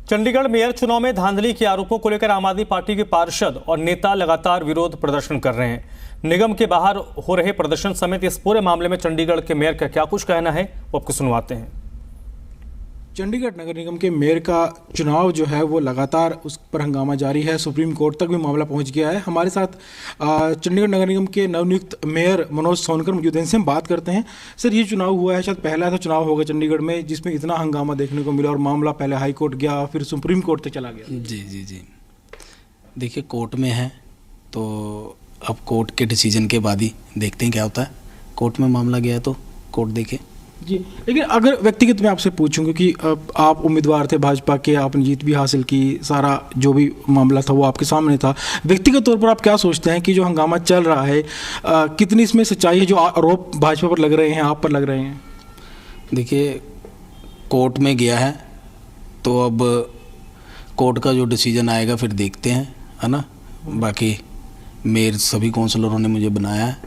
Chandigarh mayor चुनाव में धांधली के आरोपों को लेकर आम आदमी पार्टी के पार्षद और नेता लगातार विरोध प्रदर्शन कर रहे हैं। निगम के बाहर हो रहे प्रदर्शन समेत इस पूरे मामले में चंडीगढ़ के मेयर का क्या कुछ कहना है वो आपको सुनवाते हैं। चंडीगढ़ नगर निगम के मेयर का चुनाव जो है वो लगातार उस पर हंगामा जारी है। सुप्रीम कोर्ट तक भी मामला पहुंच गया है। हमारे साथ चंडीगढ़ नगर निगम के नवनियुक्त मेयर मनोज सोनकर मौजूद हैं। इनसे हम बात करते हैं। सर, ये चुनाव हुआ है, शायद पहला ऐसा चुनाव होगा चंडीगढ़ में जिसमें इतना हंगामा देखने को मिला और मामला पहले हाई कोर्ट गया, फिर सुप्रीम कोर्ट तक चला गया। जी देखिए, कोर्ट में है तो अब कोर्ट के डिसीजन के बाद ही देखते हैं क्या होता है। कोर्ट में मामला गया है तो कोर्ट देखे जी। लेकिन अगर व्यक्तिगत मैं आपसे पूछूं, क्योंकि आप उम्मीदवार थे भाजपा के, आपने जीत भी हासिल की, सारा जो भी मामला था वो आपके सामने था, व्यक्तिगत तौर पर आप क्या सोचते हैं कि जो हंगामा चल रहा है कितनी इसमें सच्चाई है? जो आरोप भाजपा पर लग रहे हैं, आप पर लग रहे हैं। देखिए, कोर्ट में गया है तो अब कोर्ट का जो डिसीजन आएगा फिर देखते हैं, है ना। बाकी मेरे सभी काउंसलरों ने मुझे बनाया है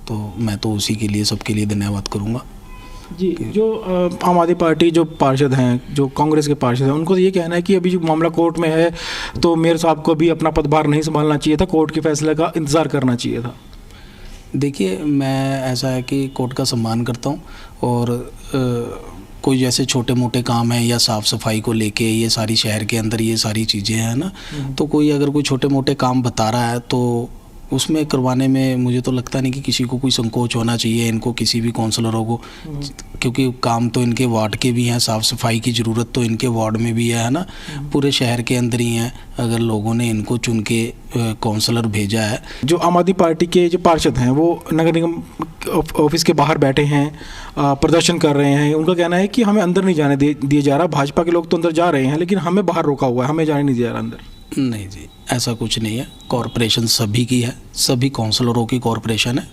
तो मैं तो उसी के लिए, सबके लिए धन्यवाद करूँगा जी। जो आम आदमी पार्टी जो पार्षद हैं, जो कांग्रेस के पार्षद हैं, उनको तो ये कहना है कि अभी जो मामला कोर्ट में है तो मेयर साहब को भी अपना पदभार नहीं संभालना चाहिए था, कोर्ट के फैसले का इंतज़ार करना चाहिए था। देखिए, मैं ऐसा है कि कोर्ट का सम्मान करता हूँ और कोई जैसे छोटे मोटे काम हैं या साफ़ सफाई को लेके, ये सारी शहर के अंदर ये सारी चीज़ें हैं ना, तो कोई अगर कोई छोटे मोटे काम बता रहा है तो उसमें करवाने में मुझे तो लगता नहीं कि किसी को कोई संकोच होना चाहिए, इनको किसी भी काउंसलरों को, क्योंकि काम तो इनके वार्ड के भी हैं, साफ़ सफाई की ज़रूरत तो इनके वार्ड में भी है ना, पूरे शहर के अंदर ही हैं। अगर लोगों ने इनको चुन के काउंसलर भेजा है। जो आम आदमी पार्टी के जो पार्षद हैं वो नगर निगम ऑफिस के बाहर बैठे हैं, प्रदर्शन कर रहे हैं। उनका कहना है कि हमें अंदर नहीं जाने दिया जा रहा, भाजपा के लोग तो अंदर जा रहे हैं लेकिन हमें बाहर रोका हुआ है, हमें जाने नहीं दिया जा रहा अंदर। नहीं जी, ऐसा कुछ नहीं है। कॉरपोरेशन सभी की है, सभी काउंसलरों की कॉरपोरेशन है,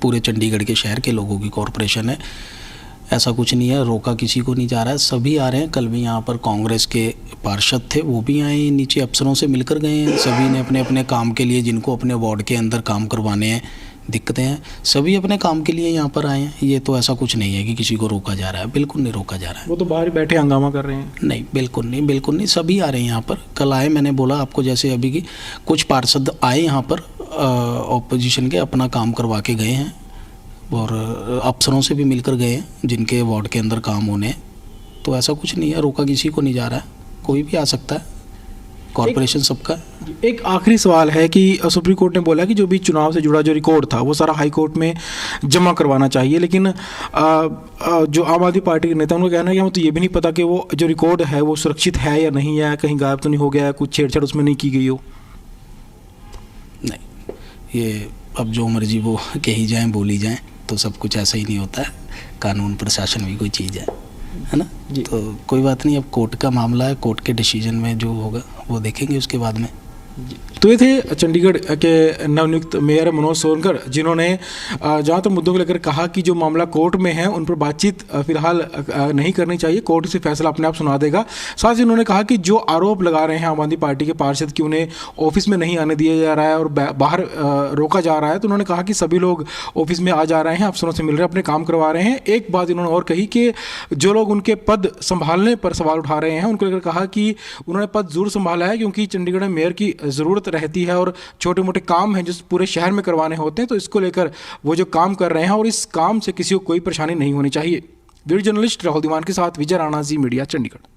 पूरे चंडीगढ़ के शहर के लोगों की कॉरपोरेशन है। ऐसा कुछ नहीं है, रोका किसी को नहीं जा रहा है, सभी आ रहे हैं। कल भी यहाँ पर कांग्रेस के पार्षद थे, वो भी आए, नीचे अफसरों से मिलकर गए हैं। सभी ने अपने अपने काम के लिए, जिनको अपने वार्ड के अंदर काम करवाने हैं, दिक्कतें हैं, सभी अपने काम के लिए यहाँ पर आए हैं। ये तो ऐसा कुछ नहीं है कि किसी को रोका जा रहा है, बिल्कुल नहीं रोका जा रहा है। वो तो बाहर बैठे हंगामा कर रहे हैं। नहीं, बिल्कुल नहीं, सभी आ रहे हैं यहाँ पर। कल आए, मैंने बोला आपको जैसे अभी की कुछ पार्षद आए यहाँ पर ऑपोजिशन के, अपना काम करवा के गए हैं और अफसरों से भी मिलकर गए हैं जिनके वार्ड के अंदर काम होने हैं। तो ऐसा कुछ नहीं है, रोका किसी को नहीं जा रहा है, कोई भी आ सकता है, कॉर्पोरेशन सबका। एक आखिरी सवाल है कि सुप्रीम कोर्ट ने बोला कि जो भी चुनाव से जुड़ा जो रिकॉर्ड था वो सारा हाई कोर्ट में जमा करवाना चाहिए, लेकिन जो आम आदमी पार्टी के नेता, उनका कहना है कि हमें तो ये भी नहीं पता कि वो जो रिकॉर्ड है वो सुरक्षित है या नहीं है, कहीं गायब तो नहीं हो गया है, कुछ छेड़छाड़ उसमें नहीं की गई हो। नहीं, ये अब जो मर्जी वो कही जाएँ, बोली जाएँ, तो सब कुछ ऐसा ही नहीं होता है। कानून प्रशासन भी कोई चीज़ है ना। तो कोई बात नहीं, अब कोर्ट का मामला है, कोर्ट के डिसीजन में जो होगा वो देखेंगे उसके बाद में। तो ये थे चंडीगढ़ के नवनियुक्त मेयर मनोज सोनकर, जिन्होंने जहाँ तक मुद्दों को लेकर कहा कि जो मामला कोर्ट में है उन पर बातचीत फिलहाल नहीं करनी चाहिए, कोर्ट से फैसला अपने आप सुना देगा। साथ ही उन्होंने कहा कि जो आरोप लगा रहे हैं आम आदमी पार्टी के पार्षद कि उन्हें ऑफिस में नहीं आने दिया जा रहा है और बाहर रोका जा रहा है, तो उन्होंने कहा कि सभी लोग ऑफिस में आ जा रहे हैं, अफसरों से मिल रहे हैं, अपने काम करवा रहे हैं। एक बात इन्होंने और कही कि जो लोग उनके पद संभालने पर सवाल उठा रहे हैं उनको लेकर कहा कि उन्होंने पद जरूर संभाला है, क्योंकि चंडीगढ़ में मेयर की ज़रूरत रहती है और छोटे मोटे काम हैं जो पूरे शहर में करवाने होते हैं, तो इसको लेकर वो जो काम कर रहे हैं और इस काम से किसी को कोई परेशानी नहीं होनी चाहिए। वीडियो जर्नलिस्ट राहुल दीवान के साथ विजय राणा, जी मीडिया, चंडीगढ़।